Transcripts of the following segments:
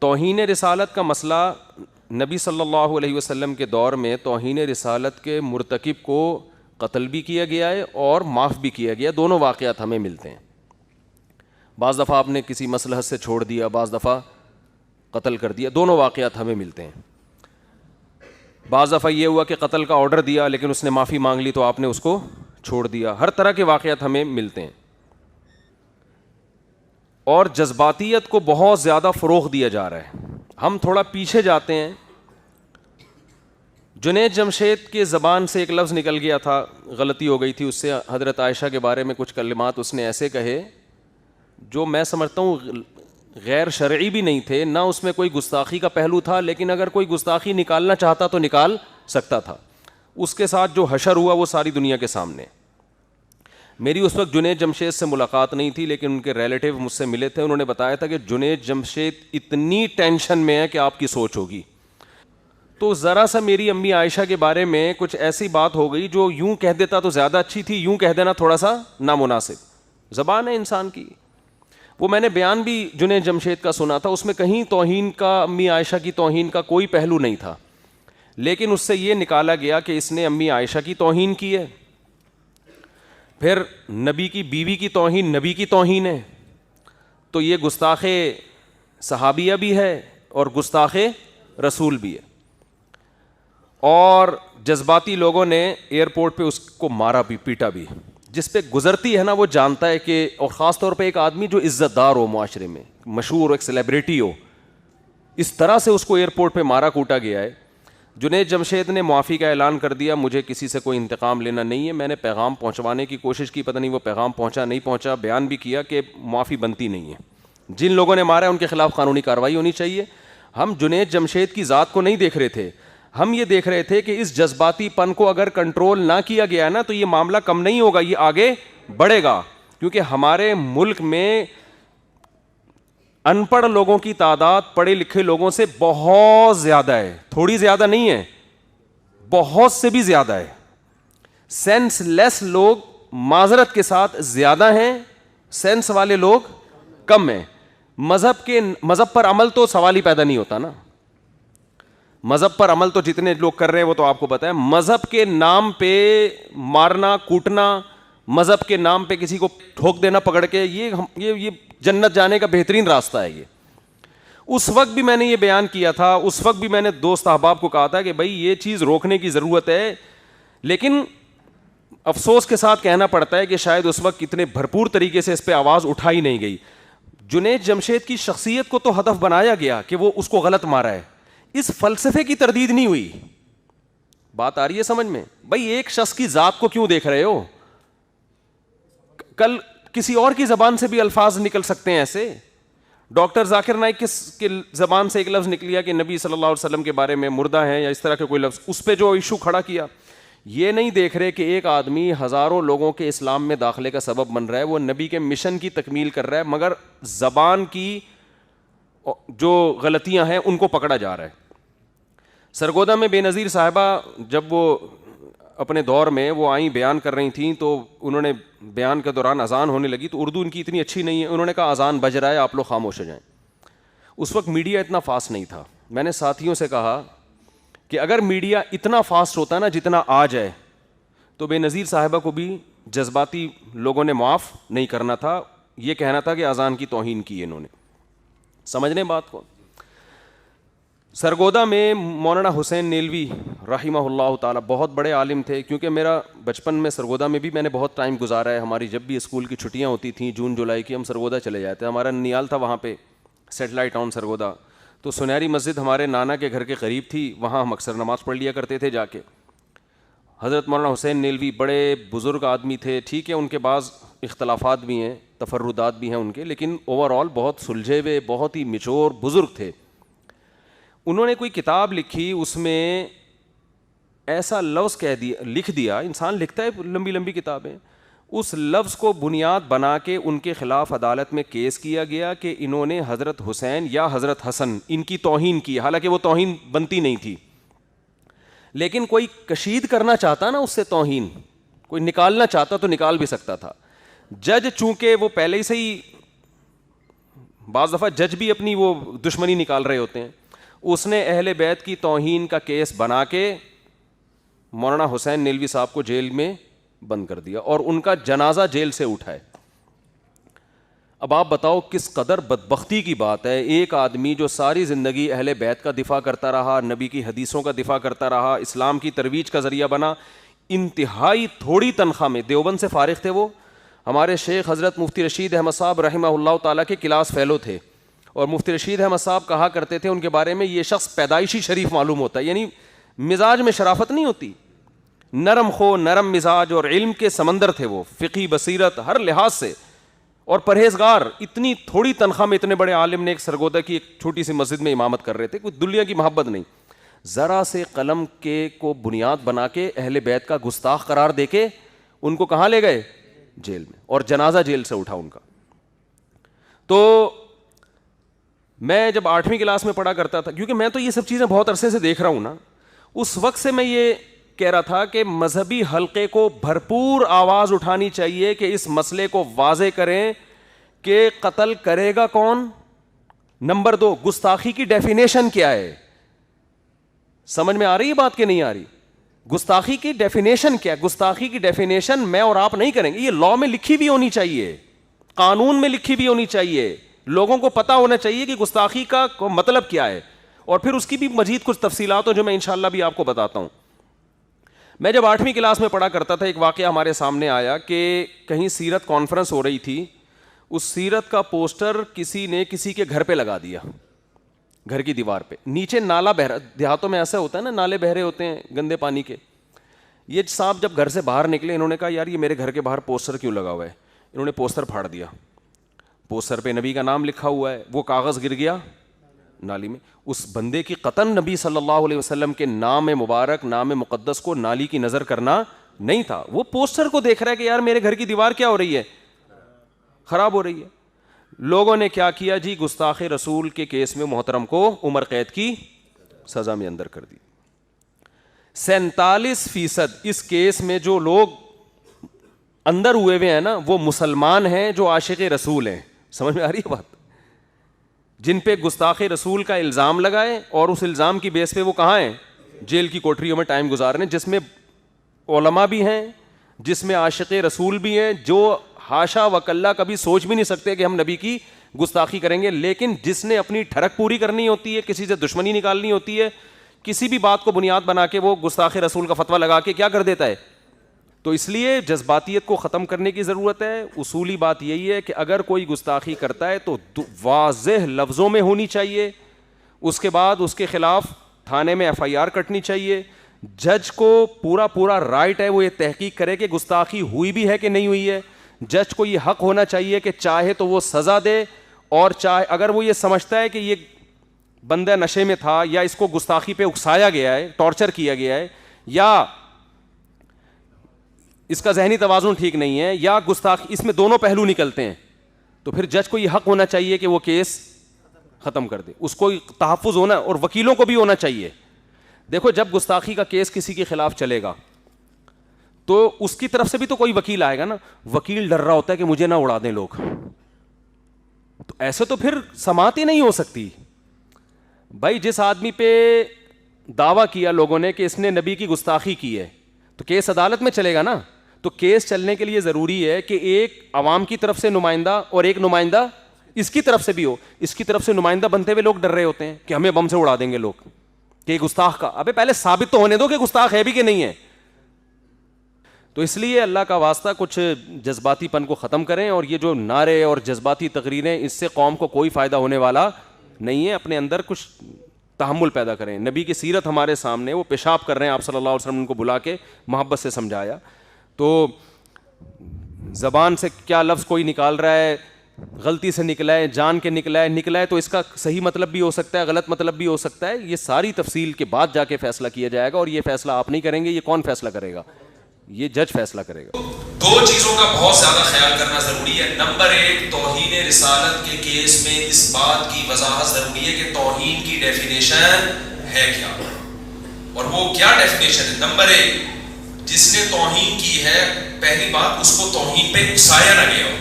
توہین رسالت کا مسئلہ نبی صلی اللہ علیہ وسلم کے دور میں توہین رسالت کے مرتکب کو قتل بھی کیا گیا ہے اور معاف بھی کیا گیا. دونوں واقعات ہمیں ملتے ہیں. بعض دفعہ آپ نے کسی مصلحت سے چھوڑ دیا, بعض دفعہ قتل کر دیا. دونوں واقعات ہمیں ملتے ہیں. بعض دفعہ یہ ہوا کہ قتل کا آرڈر دیا لیکن اس نے معافی مانگ لی تو آپ نے اس کو چھوڑ دیا. ہر طرح کے واقعات ہمیں ملتے ہیں. اور جذباتیت کو بہت زیادہ فروغ دیا جا رہا ہے. ہم تھوڑا پیچھے جاتے ہیں. جنید جمشید کے زبان سے ایک لفظ نکل گیا تھا, غلطی ہو گئی تھی اس سے. حضرت عائشہ کے بارے میں کچھ کلمات اس نے ایسے کہے جو میں سمجھتا ہوں غیر شرعی بھی نہیں تھے, نہ اس میں کوئی گستاخی کا پہلو تھا, لیکن اگر کوئی گستاخی نکالنا چاہتا تو نکال سکتا تھا. اس کے ساتھ جو حشر ہوا وہ ساری دنیا کے سامنے. میری اس وقت جنید جمشید سے ملاقات نہیں تھی, لیکن ان کے ریلیٹیو مجھ سے ملے تھے. انہوں نے بتایا تھا کہ جنید جمشید اتنی ٹینشن میں ہے کہ آپ کی سوچ ہوگی. تو ذرا سا میری امی عائشہ کے بارے میں کچھ ایسی بات ہو گئی جو یوں کہہ دیتا تو زیادہ اچھی تھی, یوں کہہ دینا تھوڑا سا نامناسب. زبان ہے انسان کی. وہ میں نے بیان بھی جنید جمشید کا سنا تھا, اس میں کہیں توہین کا, امی عائشہ کی توہین کا کوئی پہلو نہیں تھا, لیکن اس سے یہ نکالا گیا کہ اس نے امی عائشہ کی توہین کی ہے. پھر نبی کی بیوی کی توہین نبی کی توہین ہے, تو یہ گستاخ صحابیہ بھی ہے اور گستاخ رسول بھی ہے. اور جذباتی لوگوں نے ایئرپورٹ پہ اس کو مارا بھی, پیٹا بھی. جس پہ گزرتی ہے نا وہ جانتا ہے کہ, اور خاص طور پہ ایک آدمی جو عزت دار ہو, معاشرے میں مشہور ہو, ایک سیلیبریٹی ہو, اس طرح سے اس کو ایئرپورٹ پہ مارا کوٹا گیا ہے. جنید جمشید نے معافی کا اعلان کر دیا, مجھے کسی سے کوئی انتقام لینا نہیں ہے, میں نے پیغام پہنچوانے کی کوشش کی, پتہ نہیں وہ پیغام پہنچا نہیں پہنچا. بیان بھی کیا کہ معافی بنتی نہیں ہے, جن لوگوں نے مارا ہے ان کے خلاف قانونی کارروائی ہونی چاہیے. ہم جنید جمشید کی ذات کو نہیں دیکھ رہے تھے, ہم یہ دیکھ رہے تھے کہ اس جذباتی پن کو اگر کنٹرول نہ کیا گیا نا تو یہ معاملہ کم نہیں ہوگا, یہ آگے بڑھے گا. کیونکہ ہمارے ملک میں ان پڑھ لوگوں کی تعداد پڑھے لکھے لوگوں سے بہت زیادہ ہے, تھوڑی زیادہ نہیں ہے, بہت سے بھی زیادہ ہے. سینس لیس لوگ معذرت کے ساتھ زیادہ ہیں, سینس والے لوگ کم ہیں. مذہب پر عمل تو سوال ہی پیدا نہیں ہوتا نا. مذہب پر عمل تو جتنے لوگ کر رہے ہیں وہ تو آپ کو پتہ ہے. مذہب کے نام پہ مارنا کوٹنا, مذہب کے نام پہ کسی کو ٹھوک دینا پکڑ کے, یہ جنت جانے کا بہترین راستہ ہے. یہ اس وقت بھی میں نے یہ بیان کیا تھا, اس وقت بھی میں نے دوست احباب کو کہا تھا کہ بھائی یہ چیز روکنے کی ضرورت ہے, لیکن افسوس کے ساتھ کہنا پڑتا ہے کہ شاید اس وقت اتنے بھرپور طریقے سے اس پہ آواز اٹھائی نہیں گئی. جنید جمشید کی شخصیت کو تو ہدف بنایا گیا کہ وہ اس کو غلط مارا ہے, اس فلسفے کی تردید نہیں ہوئی. بات آ رہی ہے سمجھ میں؟ بھائی ایک شخص کی ذات کو کیوں دیکھ رہے ہو؟ کل کسی اور کی زبان سے بھی الفاظ نکل سکتے ہیں ایسے. ڈاکٹر ذاکر نائک کی زبان سے ایک لفظ نکلیا کہ نبی صلی اللہ علیہ وسلم کے بارے میں مردہ ہیں یا اس طرح کے کوئی لفظ, اس پہ جو ایشو کھڑا کیا. یہ نہیں دیکھ رہے کہ ایک آدمی ہزاروں لوگوں کے اسلام میں داخلے کا سبب بن رہا ہے, وہ نبی کے مشن کی تکمیل کر رہا ہے, مگر زبان کی جو غلطیاں ہیں ان کو پکڑا جا رہا ہے. سرگودا میں بے نظیر صاحبہ جب وہ اپنے دور میں وہ آئیں بیان کر رہی تھیں تو انہوں نے بیان کے دوران اذان ہونے لگی, تو اردو ان کی اتنی اچھی نہیں ہے, انہوں نے کہا اذان بج رہا ہے آپ لوگ خاموش ہو جائیں. اس وقت میڈیا اتنا فاسٹ نہیں تھا. میں نے ساتھیوں سے کہا کہ اگر میڈیا اتنا فاسٹ ہوتا نا جتنا آج ہے تو بے نظیر صاحبہ کو بھی جذباتی لوگوں نے معاف نہیں کرنا تھا, یہ کہنا تھا کہ اذان کی توہین کی انہوں نے. سمجھنے بات کو. سرگودا میں مولانا حسین نیلوی رحمہ اللہ تعالیٰ بہت بڑے عالم تھے, کیونکہ میرا بچپن میں سرگودا میں بھی میں نے بہت ٹائم گزارا ہے. ہماری جب بھی اسکول کی چھٹیاں ہوتی تھیں جون جولائی کی, ہم سرگودا چلے جاتے. ہمارا ننیال تھا وہاں پہ, سیٹلائٹ ٹاؤن سرگودا, تو سنہری مسجد ہمارے نانا کے گھر کے قریب تھی, وہاں ہم اکثر نماز پڑھ لیا کرتے تھے جا کے. حضرت مولانا حسین نیلوی بڑے بزرگ آدمی تھے, ٹھیک ہے ان کے بعض اختلافات بھی ہیں, تفردات بھی ہیں ان کے, لیکن اوور آل بہت سلجھے ہوئے, بہت ہی میچور بزرگ تھے. انہوں نے کوئی کتاب لکھی, اس میں ایسا لفظ کہہ دیا, لکھ دیا, انسان لکھتا ہے لمبی لمبی کتابیں, اس لفظ کو بنیاد بنا کے ان کے خلاف عدالت میں کیس کیا گیا کہ انہوں نے حضرت حسین یا حضرت حسن ان کی توہین کی. حالانکہ وہ توہین بنتی نہیں تھی, لیکن کوئی کشید کرنا چاہتا نا اس سے توہین, کوئی نکالنا چاہتا تو نکال بھی سکتا تھا. جج چونکہ وہ پہلے سے ہی بعض دفعہ جج بھی اپنی وہ دشمنی نکال رہے ہوتے ہیں. اس نے اہل بیت کی توہین کا کیس بنا کے مولانا حسین نیلوی صاحب کو جیل میں بند کر دیا اور ان کا جنازہ جیل سے اٹھائے. اب آپ بتاؤ کس قدر بدبختی کی بات ہے, ایک آدمی جو ساری زندگی اہل بیت کا دفاع کرتا رہا, نبی کی حدیثوں کا دفاع کرتا رہا, اسلام کی ترویج کا ذریعہ بنا, انتہائی تھوڑی تنخواہ میں, دیوبند سے فارغ تھے وہ, ہمارے شیخ حضرت مفتی رشید احمد صاحب رحمہ اللہ تعالیٰ کے کلاس فیلو تھے, اور مفتی رشید احمد صاحب کہا کرتے تھے ان کے بارے میں, یہ شخص پیدائشی شریف معلوم ہوتا ہے, یعنی مزاج میں شرافت نہیں ہوتی, نرم خو نرم مزاج اور علم کے سمندر تھے وہ, فقہی بصیرت ہر لحاظ سے, اور پرہیزگار. اتنی تھوڑی تنخواہ میں اتنے بڑے عالم نے ایک سرگودا کی ایک چھوٹی سی مسجد میں امامت کر رہے تھے, کوئی دنیا کی محبت نہیں, ذرا سے قلم کے کو بنیاد بنا کے اہل بیت کا گستاخ قرار دے کے ان کو کہاں لے گئے؟ جیل میں, اور جنازہ جیل سے اٹھا ان کا. تو میں جب 8ویں کلاس میں پڑھا کرتا تھا, کیونکہ میں تو یہ سب چیزیں بہت عرصے سے دیکھ رہا ہوں نا, اس وقت سے میں یہ کہہ رہا تھا کہ مذہبی حلقے کو بھرپور آواز اٹھانی چاہیے کہ اس مسئلے کو واضح کریں کہ قتل کرے گا کون. نمبر 2, گستاخی کی ڈیفینیشن کیا ہے؟ سمجھ میں آ رہی ہے بات کہ نہیں آ رہی؟ گستاخی کی ڈیفینیشن کیا ہے؟ گستاخی کی ڈیفینیشن میں اور آپ نہیں کریں گے, یہ لاء میں لکھی بھی ہونی چاہیے, قانون میں لکھی بھی ہونی چاہیے, لوگوں کو پتا ہونا چاہیے کہ گستاخی کا مطلب کیا ہے, اور پھر اس کی بھی مزید کچھ تفصیلات ہوں جو میں انشاءاللہ بھی آپ کو بتاتا ہوں. میں جب 8ویں کلاس میں پڑھا کرتا تھا, ایک واقعہ ہمارے سامنے آیا کہ کہیں سیرت کانفرنس ہو رہی تھی, اس سیرت کا پوسٹر کسی نے کسی کے گھر پہ لگا دیا, گھر کی دیوار پہ, نیچے نالا بہ رہا, دیہاتوں میں ایسا ہوتا ہے نا, نالے بہ رہے ہوتے ہیں گندے پانی کے. یہ صاحب جب گھر سے باہر نکلے, انہوں نے کہا یار یہ میرے گھر کے باہر پوسٹر کیوں لگا ہوا ہے؟ انہوں نے پوسٹر پھاڑ دیا, پوسٹر پہ نبی کا نام لکھا ہوا ہے, وہ کاغذ گر گیا نالی میں. اس بندے کی قطعاً نبی صلی اللہ علیہ وسلم کے نام مبارک, نام مقدس کو نالی کی نظر کرنا نہیں تھا, وہ پوسٹر کو دیکھ رہا ہے کہ یار میرے گھر کی دیوار کیا ہو رہی ہے؟ خراب ہو رہی ہے. لوگوں نے کیا کیا جی, گستاخ رسول کے کیس میں محترم کو عمر قید کی سزا میں اندر کر دی. 47% اس کیس میں جو لوگ اندر ہوئے ہوئے ہیں نا, وہ مسلمان ہیں جو عاشق رسول ہیں. سمجھ میں آ رہی ہے بات؟ جن پہ گستاخ رسول کا الزام لگائے اور اس الزام کی بیس پہ وہ کہاں ہیں؟ جیل کی کوٹریوں میں ٹائم گزار رہے ہیں, جس میں علماء بھی ہیں, جس میں عاشق رسول بھی ہیں, جو حاشا وکلا کبھی سوچ بھی نہیں سکتے کہ ہم نبی کی گستاخی کریں گے, لیکن جس نے اپنی ٹھڑک پوری کرنی ہوتی ہے, کسی سے دشمنی نکالنی ہوتی ہے, کسی بھی بات کو بنیاد بنا کے وہ گستاخ رسول کا فتویٰ لگا کے کیا کر دیتا ہے. تو اس لیے جذباتیت کو ختم کرنے کی ضرورت ہے. اصولی بات یہی ہے کہ اگر کوئی گستاخی کرتا ہے تو واضح لفظوں میں ہونی چاہیے, اس کے بعد اس کے خلاف تھانے میں FIR کٹنی چاہیے. جج کو پورا رائٹ ہے وہ یہ تحقیق کرے کہ گستاخی ہوئی بھی ہے کہ نہیں ہوئی ہے. جج کو یہ حق ہونا چاہیے کہ چاہے تو وہ سزا دے, اور چاہے اگر وہ یہ سمجھتا ہے کہ یہ بندہ نشے میں تھا, یا اس کو گستاخی پہ اکسایا گیا ہے, ٹارچر کیا گیا ہے, یا اس کا ذہنی توازن ٹھیک نہیں ہے, یا گستاخی, اس میں دونوں پہلو نکلتے ہیں, تو پھر جج کو یہ حق ہونا چاہیے کہ وہ کیس ختم کر دے. اس کو تحفظ ہونا, اور وکیلوں کو بھی ہونا چاہیے. دیکھو جب گستاخی کا کیس کسی کے خلاف چلے گا تو اس کی طرف سے بھی تو کوئی وکیل آئے گا نا. وکیل ڈر رہا ہوتا ہے کہ مجھے نہ اڑا دیں لوگ, تو ایسے تو پھر سماعت ہی نہیں ہو سکتی. بھائی جس آدمی پہ دعویٰ کیا لوگوں نے کہ اس نے نبی کی گستاخی کی ہے, تو کیس عدالت میں چلے گا نا. تو کیس چلنے کے لیے ضروری ہے کہ ایک عوام کی طرف سے نمائندہ اور ایک نمائندہ اس کی طرف سے بھی ہو. اس کی طرف سے نمائندہ بنتے ہوئے لوگ ڈر رہے ہوتے ہیں کہ ہمیں بم سے اڑا دیں گے لوگ, کہ گستاخ کا. ابے پہلے ثابت تو ہونے دو کہ گستاخ ہے بھی کہ نہیں ہے. تو اس لیے اللہ کا واسطہ کچھ جذباتی پن کو ختم کریں, اور یہ جو نعرے اور جذباتی تقریریں, اس سے قوم کو کوئی فائدہ ہونے والا نہیں ہے. اپنے اندر کچھ تحمل پیدا کریں. نبی کی سیرت ہمارے سامنے, وہ پیشاب کر رہے ہیں, آپ صلی اللہ علیہ وسلم ان کو بلا کے محبت سے سمجھایا. تو زبان سے کیا لفظ کوئی نکال رہا ہے, غلطی سے نکلا ہے, جان کے نکلا ہے تو اس کا صحیح مطلب بھی ہو سکتا ہے, غلط مطلب بھی ہو سکتا ہے. یہ ساری تفصیل کے بعد جا کے فیصلہ کیا جائے گا, اور یہ فیصلہ آپ نہیں کریں گے. یہ کون فیصلہ کرے گا؟ یہ جج فیصلہ کرے گا. دو چیزوں کا بہت زیادہ خیال کرنا ضروری ہے. نمبر 1, توہین رسالت کے کیس میں اس بات کی وضاحت ضروری ہے کہ توہین کی ڈیفینیشن ہے کیا, اور وہ کیا ڈیفینیشن ہے. نمبر 1, جس نے توہین کی ہے, پہلی بات اس کو توہین پہ اکسایا نہ گیا ہو.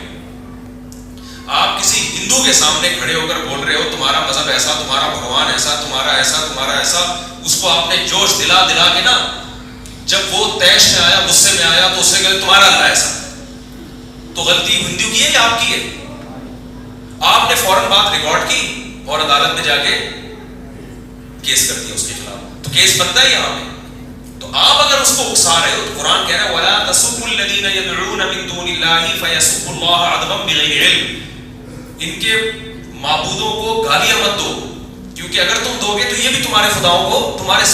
آپ کسی ہندو کے سامنے کھڑے ہو کر بول رہے ہو تمہارا مذہب ایسا, تمہارا بھگوان ایسا, تمہارا ایسا, تمہارا ایسا, اس کو آپ نے جوش دلا دلا کے نا جب وہ طیش میں آیا, غصے میں آیا, تو اس سے کہے تمہارا اللہ ایسا. تو غلطی ہندو کی ہے یا آپ کی ہے؟ آپ نے فوراً بات ریکارڈ کی اور عدالت میں جا کے کیس کر دیا اس کے خلاف, تو کیس بنتا ہے یہاں پہ. تو آپ اگر اس کو اکسا رہے ہو تو قرآن کہہ رہا ہے وَلَا تَسُبُّوا الَّذِينَ يَدْعُونَ مِن دُونِ اللَّهِ فَيَسُبُّوا اللَّهَ عَدْوًا بِغَيْرِ عِلْمٍ. ان کے معبودوں کو گالیاں مت دو, کیونکہ اگر تم دو گے تو یہ بھی تمہارے خداؤں کو, تمہارے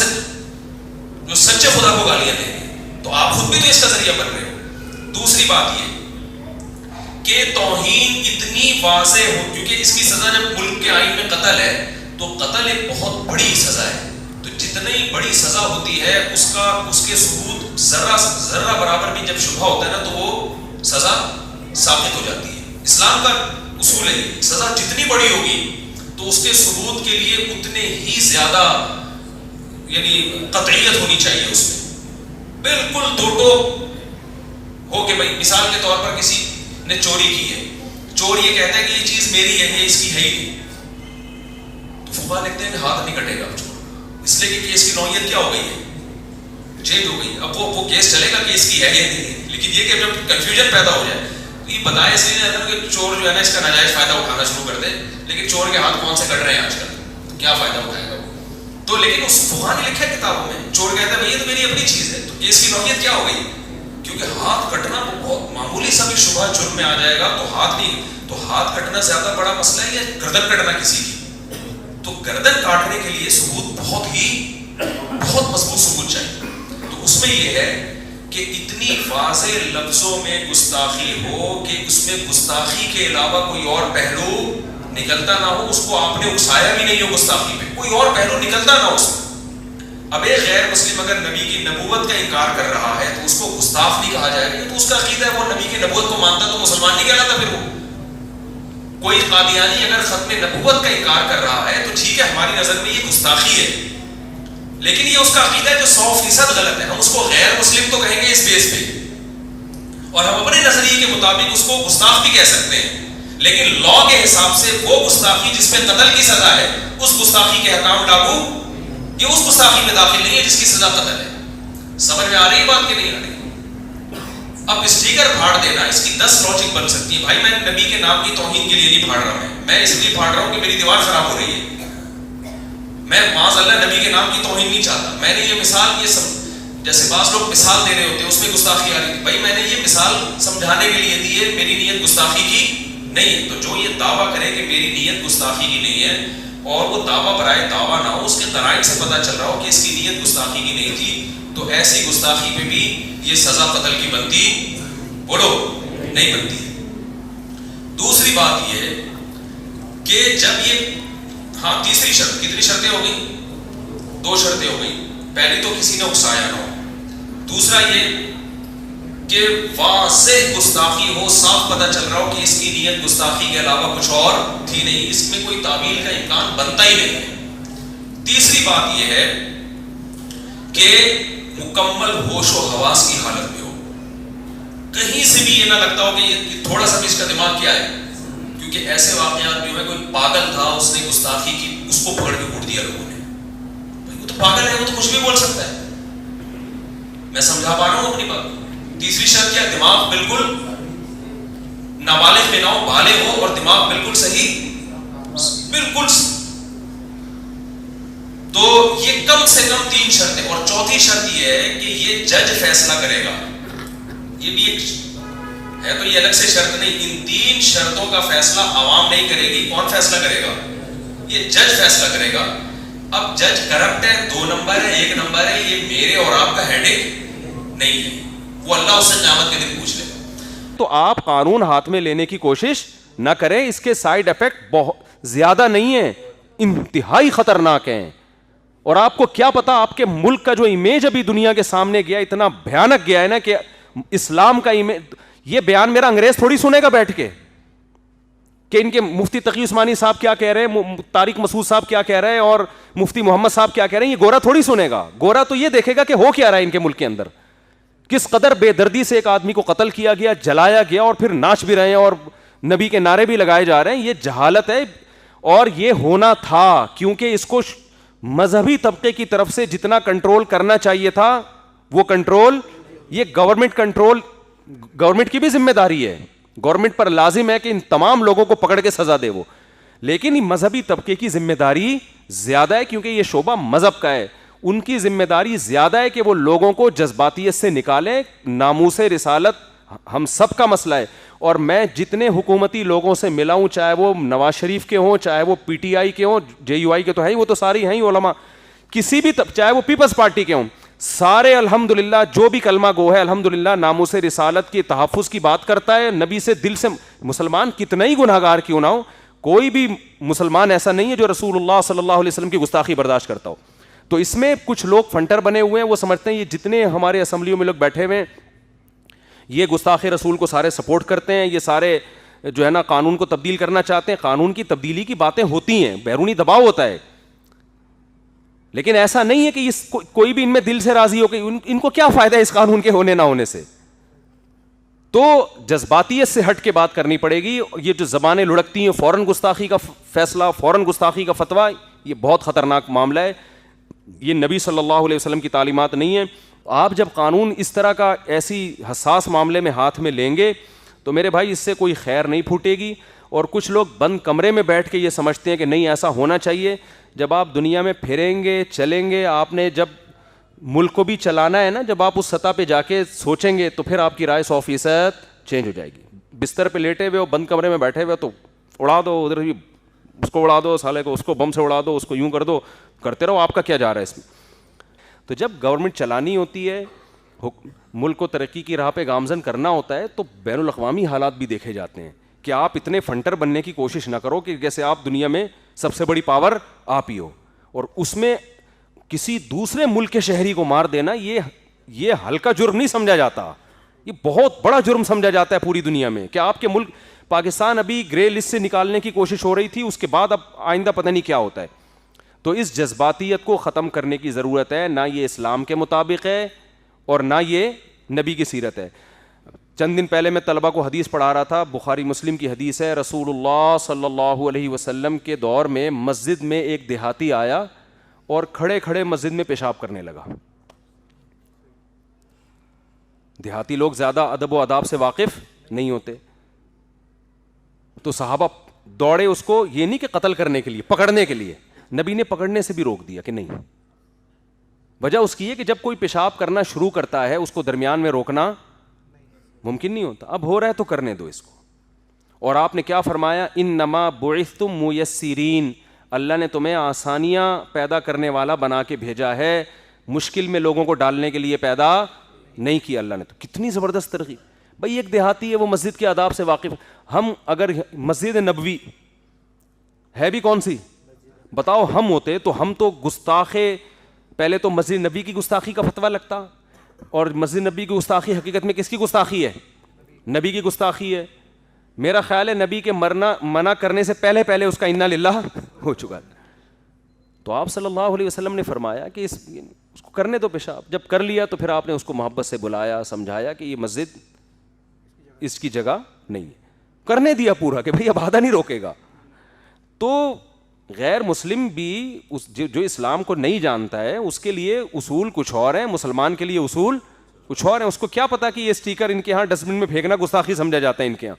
جو سچے خدا کو گالیاں دیں گے, تو آپ خود بھی تو اس کا ذریعہ بن رہے ہو. دوسری بات یہ کہ توہین اتنی واضح ہو, کیونکہ اس کی سزا جب ملک کے آئین میں قتل ہے تو قتل ایک بہت بڑی سزا ہے, تو جتنی بڑی سزا ہوتی ہے اس کے ثبوت ذرہ برابر بھی جب شبہ ہوتا ہے نا تو وہ سزا ثابت ہو جاتی ہے. اسلام کا اصول ہے سزا جتنی بڑی ہوگی تو اس کے ثبوت کے لیے اتنے ہی زیادہ یعنی قطعیت ہونی چاہیے اس میں. بالکل دو ٹوک ہو کہ بھائی مثال کے طور پر کسی نے چوری کی ہے, چور یہ کہتا ہے کہ یہ چیز میری ہے, یہ اس کی ہے ہی نہیں, تو فقہا لکھتے ہیں کہ ہاتھ نہیں کٹے گا چور, اس لیے کہ کیس کی نوعیت کیا ہو گئی ہے, چینج ہو گئی. اب وہ کیس چلے گا کہ اس کی ہے یا نہیں ہے, لیکن یہ کہ جب کنفیوژن پیدا ہو جائے تو یہ بتایا اس لیے جاتا ہے کہ چور جو ہے نا اس کا ناجائز فائدہ اٹھانا شروع کر دے, لیکن چور کے ہاتھ کون سے کٹ رہے ہیں آج کل, کیا فائدہ اٹھائے گا وہ. تو لیکن اس فقہا نے لکھا ہے کتابوں میں, چور کہتا ہے بھائی یہ تو میری اپنی چیز ہے, تو کیس کی نوعیت کیا ہو گئی, کیونکہ ہاتھ کٹنا بہت معمولی سا بھی شبہ جرم میں آ جائے گا تو ہاتھ نہیں, تو ہاتھ کٹنا زیادہ بڑا مسئلہ ہے یا گردن کٹنا کسی کی, تو گردن کاٹنے کے لیے ثبوت بہت مضبوط ثبوت چاہیے. تو اس میں یہ ہے کہ اتنی واضح لفظوں میں گستاخی ہو کہ اس میں گستاخی کے علاوہ کوئی اور پہلو نکلتا نہ ہو, اس کو آپ نے اکسایا بھی نہیں ہو گستاخی پہ, کوئی اور پہلو نکلتا نہ ہو اس میں. اب ایک غیر مسلم اگر نبی کی نبوت کا انکار کر رہا ہے تو اس کو گستاخ نہیں کہا جائے گا, تو اس کا عقیدہ ہے, وہ نبی کی نبوت کو مانتا تو مسلمان نہیں کہلاتا پھر وہ. کوئی قادیانی اگر ختم نبوت کا انکار کر رہا ہے تو ٹھیک ہے, ہماری نظر میں یہ گستاخی ہے, لیکن یہ اس کا عقیدہ ہے جو 100% غلط ہے, ہم اس کو غیر مسلم تو کہیں گے اس بیس پہ, اور ہم اپنے نظریے کے مطابق اس کو گستاخ بھی کہہ سکتے ہیں, لیکن لا کے حساب سے وہ گستاخی جس میں قتل کی سزا ہے اس گستاخی کے احکام لاگو یہ اس گستاخی میں داخل نہیں ہے جس کی سزا قتل ہے. سمجھ میں آ رہی بات کہ نہیں آ رہی؟ اب اسٹیکر پھاڑ دینا, اس کی 10 لاجک بن سکتی ہے. بھائی میں نبی کے نام کی توہین کے لیے نہیں پھاڑ رہا ہوں, میں اس لیے پھاڑ رہا ہوں کہ میری دیوار خراب ہو رہی ہے, میں معاذ اللہ نبی کے نام کی توہین نہیں چاہتا. میں نے یہ مثال جیسے بعض لوگ مثال دے رہے ہوتے ہیں اس میں گستاخی آ رہی تھی, بھائی میں نے یہ مثال سمجھانے کے لیے دی ہے, میری نیت گستاخی کی نہیں ہے. تو جو یہ دعویٰ کرے کہ میری نیت گستاخی کی نہیں ہے اور وہ دعویٰ برائے دعویٰ نہ ہو, اس کے قرائن سے پتہ چل رہا ہو کہ اس کی نیت گستاخی کی نہیں تھی, تو ایسی گستاخی پہ بھی یہ سزا قتل کی بنتی بولو نہیں بنتی. دوسری بات یہ کہ جب یہ تیسری شرط, کتنی شرطیں ہو گئی, 2 شرطیں ہو گئی. پہلی تو کسی نے اکسایا نہ ہو, دوسرا یہ کہ واضح گستاخی ہو, صاف پتہ چل رہا ہو کہ اس کی نیت گستاخی کے علاوہ کچھ اور تھی نہیں, اس میں کوئی تعویل کا امکان بنتا ہی نہیں ہے. تیسری بات یہ ہے کہ مکمل ہوش و حواس کی حالت میں ہو, کہیں سے بھی یہ نہ لگتا ہو کہ یہ تھوڑا سا بھی اس کا دماغ کیا ہے, کیونکہ ایسے واقعات بھی ہوئے, کوئی پاگل تھا اس نے گستاخی کی, اس کو پکڑ کے کوٹ دیا لوگوں نے, وہ تو پاگل ہے, وہ تو کچھ بھی بول سکتا ہے. میں سمجھا پا رہا ہوں اپنی بات. تیسری شرط کیا, دماغ بالکل نابالغ میں نہ ہو, بالغ ہو اور دماغ بالکل صحیح بالکل. تو یہ کم سے کم 3 شرطیں. اور چوتھی شرط یہ ہے کہ یہ جج فیصلہ کرے گا, یہ بھی ایک ہے, تو یہ الگ سے شرط نہیں, ان 3 شرطوں کا فیصلہ عوام نہیں کرے گی. کون فیصلہ کرے گا, یہ جج فیصلہ کرے گا. اب جج کرپٹ ہے, 2 نمبر ہے, 1 نمبر ہے, یہ میرے اور آپ کا ہیڈک نہیں ہے, وہ اللہ اس سے قیامت کے دن پوچھ لے گا. تو آپ قانون ہاتھ میں لینے کی کوشش نہ کریں, اس کے سائیڈ افیکٹ بہت زیادہ نہیں ہیں, انتہائی خطرناک ہیں. اور آپ کو کیا پتا, آپ کے ملک کا جو امیج ابھی دنیا کے سامنے گیا اتنا بھیانک گیا ہے نا کہ اسلام کا امیج, یہ بیان میرا انگریز تھوڑی سنے گا بیٹھ کے کہ ان کے مفتی تقی عثمانی صاحب کیا کہہ رہے ہیں, طارق مسعود صاحب کیا کہہ رہے ہیں اور مفتی محمد صاحب کیا کہہ رہے ہیں, یہ گورا تھوڑی سنے گا. گورا تو یہ دیکھے گا کہ ہو کیا رہا ہے ان کے ملک کے اندر, کس قدر بے دردی سے ایک آدمی کو قتل کیا گیا, جلایا گیا, اور پھر ناچ بھی رہے ہیں اور نبی کے نعرے بھی لگائے جا رہے ہیں. یہ جہالت ہے اور یہ ہونا تھا, کیونکہ اس کو مذہبی طبقے کی طرف سے جتنا کنٹرول کرنا چاہیے تھا وہ کنٹرول, یہ گورنمنٹ کی بھی ذمہ داری ہے, گورنمنٹ پر لازم ہے کہ ان تمام لوگوں کو پکڑ کے سزا دے وہ, لیکن مذہبی طبقے کی ذمہ داری زیادہ ہے کیونکہ یہ شعبہ مذہب کا ہے. ان کی ذمہ داری زیادہ ہے کہ وہ لوگوں کو جذباتیت سے نکالیں. ناموس رسالت ہم سب کا مسئلہ ہے, اور میں جتنے حکومتی لوگوں سے ملا ہوں, چاہے وہ نواز شریف کے ہوں, چاہے وہ پی ٹی آئی کے ہوں, جے یو آئی کے تو ہیں, وہ تو ساری ہیں علماء, کسی بھی چاہے وہ پیپلز پارٹی کے ہوں, سارے الحمدللہ جو بھی کلمہ گو ہے الحمدللہ ناموس رسالت کے تحفظ کی بات کرتا ہے, نبی سے دل سے. مسلمان کتنا ہی گناہگار کیوں نہ ہو, کوئی بھی مسلمان ایسا نہیں ہے جو رسول اللہ صلی اللہ علیہ وسلم کی گستاخی برداشت کرتا ہو. تو اس میں کچھ لوگ فنٹر بنے ہوئے ہیں, وہ سمجھتے ہیں یہ جتنے ہمارے اسمبلیوں میں لوگ بیٹھے ہوئے ہیں یہ گستاخ رسول کو سارے سپورٹ کرتے ہیں, یہ سارے جو ہے نا قانون کو تبدیل کرنا چاہتے ہیں. قانون کی تبدیلی کی باتیں ہوتی ہیں, بیرونی دباؤ ہوتا ہے, لیکن ایسا نہیں ہے کہ کوئی بھی ان میں دل سے راضی ہو کہ ان کو کیا فائدہ ہے اس قانون کے ہونے نہ ہونے سے. تو جذباتیت سے ہٹ کے بات کرنی پڑے گی. یہ جو زبانیں لڑکتی ہیں, فوراً گستاخی کا فیصلہ, فوراً گستاخی کا فتویٰ, یہ بہت خطرناک معاملہ ہے. یہ نبی صلی اللہ علیہ وسلم کی تعلیمات نہیں ہیں. آپ جب قانون اس طرح کا ایسی حساس معاملے میں ہاتھ میں لیں گے تو میرے بھائی اس سے کوئی خیر نہیں پھوٹے گی. اور کچھ لوگ بند کمرے میں بیٹھ کے یہ سمجھتے ہیں کہ نہیں ایسا ہونا چاہیے. جب آپ دنیا میں پھریں گے, چلیں گے, آپ نے جب ملک کو بھی چلانا ہے نا, جب آپ اس سطح پہ جا کے سوچیں گے تو پھر آپ کی رائے 100% چینج ہو جائے گی. بستر پہ لیٹے ہوئے ہو, بند کمرے میں بیٹھے ہوئے, تو اڑا دو ادھر بھی, اس کو اڑا دو سالے کو, اس کو بم سے اڑا دو, اس کو یوں کر دو, کرتے رہو, آپ کا کیا جا رہا ہے اس میں. تو جب گورنمنٹ چلانی ہوتی ہے, ملک کو ترقی کی راہ پہ گامزن کرنا ہوتا ہے, تو بین الاقوامی حالات بھی دیکھے جاتے ہیں کہ آپ اتنے فنٹر بننے کی کوشش نہ کرو کہ جیسے آپ دنیا میں سب سے بڑی پاور آپ ہی ہو, اور اس میں کسی دوسرے ملک کے شہری کو مار دینا یہ ہلکا جرم نہیں سمجھا جاتا, یہ بہت بڑا جرم سمجھا جاتا ہے پوری دنیا میں. کہ آپ کے ملک پاکستان ابھی گرے لسٹ سے نکالنے کی کوشش ہو رہی تھی, اس کے بعد اب آئندہ پتہ نہیں کیا ہوتا ہے. تو اس جذباتیت کو ختم کرنے کی ضرورت ہے. نہ یہ اسلام کے مطابق ہے اور نہ یہ نبی کی سیرت ہے. چند دن پہلے میں طلبہ کو حدیث پڑھا رہا تھا, بخاری مسلم کی حدیث ہے. رسول اللہ صلی اللہ علیہ وسلم کے دور میں مسجد میں ایک دیہاتی آیا اور کھڑے کھڑے مسجد میں پیشاب کرنے لگا. دیہاتی لوگ زیادہ ادب و آداب سے واقف نہیں ہوتے, تو صحابہ دوڑے اس کو, یہ نہیں کہ قتل کرنے کے لیے, پکڑنے کے لیے. نبی نے پکڑنے سے بھی روک دیا کہ نہیں. وجہ اس کی ہے کہ جب کوئی پیشاب کرنا شروع کرتا ہے اس کو درمیان میں روکنا ممکن نہیں ہوتا. اب ہو رہا ہے تو کرنے دو اس کو. اور آپ نے کیا فرمایا, انما بعثتم میسرین, اللہ نے تمہیں آسانیاں پیدا کرنے والا بنا کے بھیجا ہے, مشکل میں لوگوں کو ڈالنے کے لیے پیدا نہیں کیا اللہ نے. تو کتنی زبردست ترغیب. بھائی ایک دیہاتی ہے, وہ مسجد کے آداب سے واقف. ہم اگر مسجد نبوی ہے بھی کون سی بتاؤ, ہم ہوتے تو ہم تو گستاخے, پہلے تو مسجد نبی کی گستاخی کا فتویٰ لگتا, اور مسجد نبی کی گستاخی حقیقت میں کس کی گستاخی ہے, نبی کی گستاخی ہے. میرا خیال ہے نبی کے منع کرنے سے پہلے اس کا انا للہ ہو چکا ہے. تو آپ صلی اللہ علیہ وسلم نے فرمایا کہ اس کو کرنے دو پیشاب. جب کر لیا تو پھر آپ نے اس کو محبت سے بلایا, سمجھایا کہ یہ مسجد اس کی جگہ نہیں ہے, کرنے دیا پورا کہ بھئی اب آدھا نہیں روکے گا. تو غیر مسلم بھی جو اسلام کو نہیں جانتا ہے اس کے لیے اصول کچھ اور ہیں, مسلمان کے لیے اصول کچھ اور ہیں. اس کو کیا پتا کہ یہ اسٹیکر ان کے ہاں ڈسٹ بن میں پھینکنا گستاخی سمجھا جاتا ہے ان کے ہاں.